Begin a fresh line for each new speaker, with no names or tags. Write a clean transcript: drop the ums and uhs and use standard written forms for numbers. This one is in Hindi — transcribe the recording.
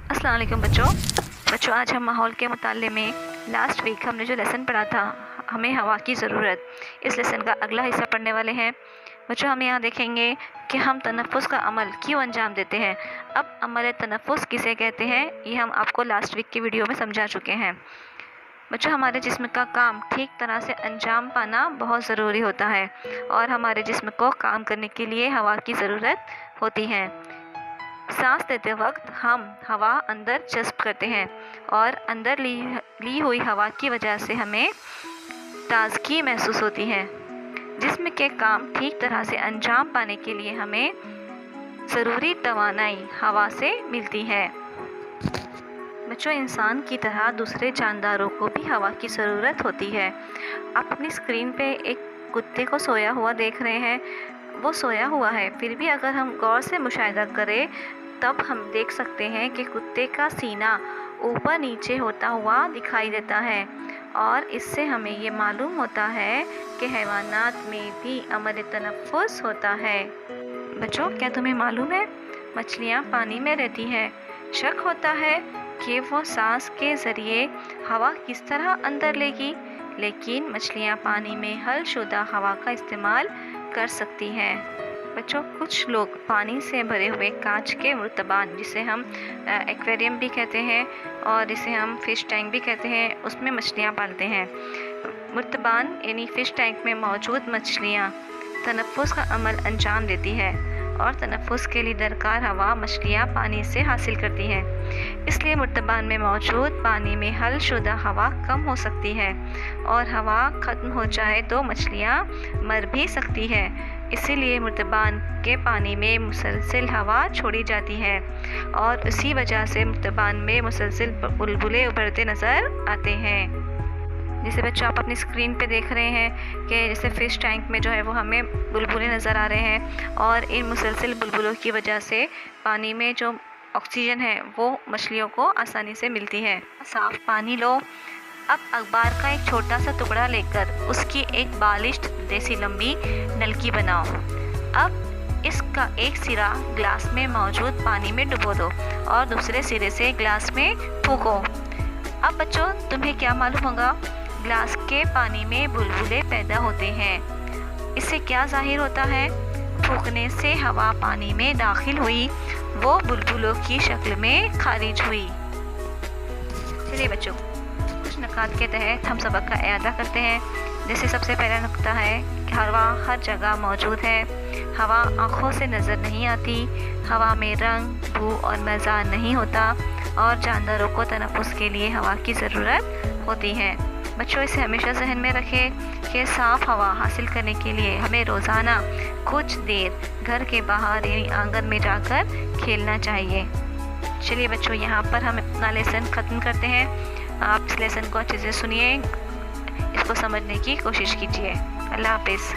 अस्सलाम वालेकुम बच्चों आज हम माहौल के मुताले में लास्ट वीक हमने जो लेसन पढ़ा था हमें हवा की ज़रूरत, इस लेसन का अगला हिस्सा पढ़ने वाले हैं। बच्चों हम यहाँ देखेंगे कि हम तनफ़ुस का अमल क्यों अंजाम देते हैं। अब अमल तनफ़ुस किसे कहते हैं ये हम आपको लास्ट वीक की वीडियो में समझा चुके हैं। बच्चों हमारे जिस्म का काम ठीक तरह से अंजाम पाना बहुत ज़रूरी होता है और हमारे जिस्म को काम करने के लिए हवा की ज़रूरत होती है। सांस लेते वक्त हम हवा अंदर जज़्ब करते हैं और अंदर ली हुई हवा की वजह से हमें ताज़गी महसूस होती है। जिस्म के काम ठीक तरह से अंजाम पाने के लिए हमें ज़रूरी तवानाई हवा से मिलती है। बच्चों इंसान की तरह दूसरे जानदारों को भी हवा की ज़रूरत होती है। आप अपनी स्क्रीन पे एक कुत्ते को सोया हुआ देख रहे हैं, वो सोया हुआ है, फिर भी अगर हम गौर से मुशाहिदा करें तब हम देख सकते हैं कि कुत्ते का सीना ऊपर नीचे होता हुआ दिखाई देता है और इससे हमें ये मालूम होता है कि हैवानात में भी अमल तनफ़ुस होता है। बच्चों क्या तुम्हें मालूम है मछलियाँ पानी में रहती हैं। शक होता है कि वो सांस के ज़रिए हवा किस तरह अंदर लेगी, लेकिन मछलियाँ पानी में हलशुदा हवा का इस्तेमाल कर सकती हैं। बच्चों कुछ लोग पानी से भरे हुए कांच के मुर्तबान, जिसे हम एक्वेरियम भी कहते हैं और इसे हम फ़िश टैंक भी कहते हैं, उसमें मछलियाँ पालते हैं। मुर्तबान यानी फ़िश टैंक में मौजूद मछलियाँ तनफ़ुस का अमल अंजाम देती है और तनफ़ुस के लिए दरकार हवा मछलियाँ पानी से हासिल करती हैं। इसलिए मुर्तबान में मौजूद पानी में हलशुदा हवा कम हो सकती है और हवा ख़त्म हो जाए तो मछलियाँ मर भी सकती है। इसीलिए मुर्तबान के पानी में मुसलसल हवा छोड़ी जाती है और उसी वजह से मुर्तबान में मुसलसल बुलबुले उभरते नज़र आते हैं। जैसे बच्चों आप अपनी स्क्रीन पे देख रहे हैं कि जैसे फ़िश टैंक में जो है वो हमें बुलबुले नज़र आ रहे हैं और इन मुसलसल बुलबुलों की वजह से पानी में जो ऑक्सीजन है वो मछलियों को आसानी से मिलती है। साफ़ पानी लो। अब अखबार का एक छोटा सा टुकड़ा लेकर उसकी एक बालिश्त जैसी लंबी नलकी बनाओ। अब इसका एक सिरा ग्लास में मौजूद पानी में डुबो दो और दूसरे सिरे से ग्लास में फूंको। अब बच्चों तुम्हें क्या मालूम होगा, ग्लास के पानी में बुलबुले पैदा होते हैं। इससे क्या जाहिर होता है, फूंकने से हवा पानी में दाखिल हुई, वो बुलबुलों की शक्ल में खारिज हुई। चलिए बच्चों कुछ नुकात के तहत हम सबक का इआदा करते हैं। जैसे सबसे पहला नुक्ता है कि हवा हर जगह मौजूद है। हवा आँखों से नज़र नहीं आती, हवा में रंग, बू और मज़ा नहीं होता और जानदारों को तनफ़ुस के लिए हवा की ज़रूरत होती है। बच्चों इसे हमेशा जहन में रखें कि साफ़ हवा हासिल करने के लिए हमें रोज़ाना कुछ देर घर के बाहर यानी आंगन में जाकर खेलना चाहिए। चलिए बच्चों यहाँ पर हम अपना लेसन ख़त्म करते हैं। आप इस लेसन को अच्छे से सुनिए, इसको समझने की कोशिश कीजिए। अल्लाह हाफ़िज़।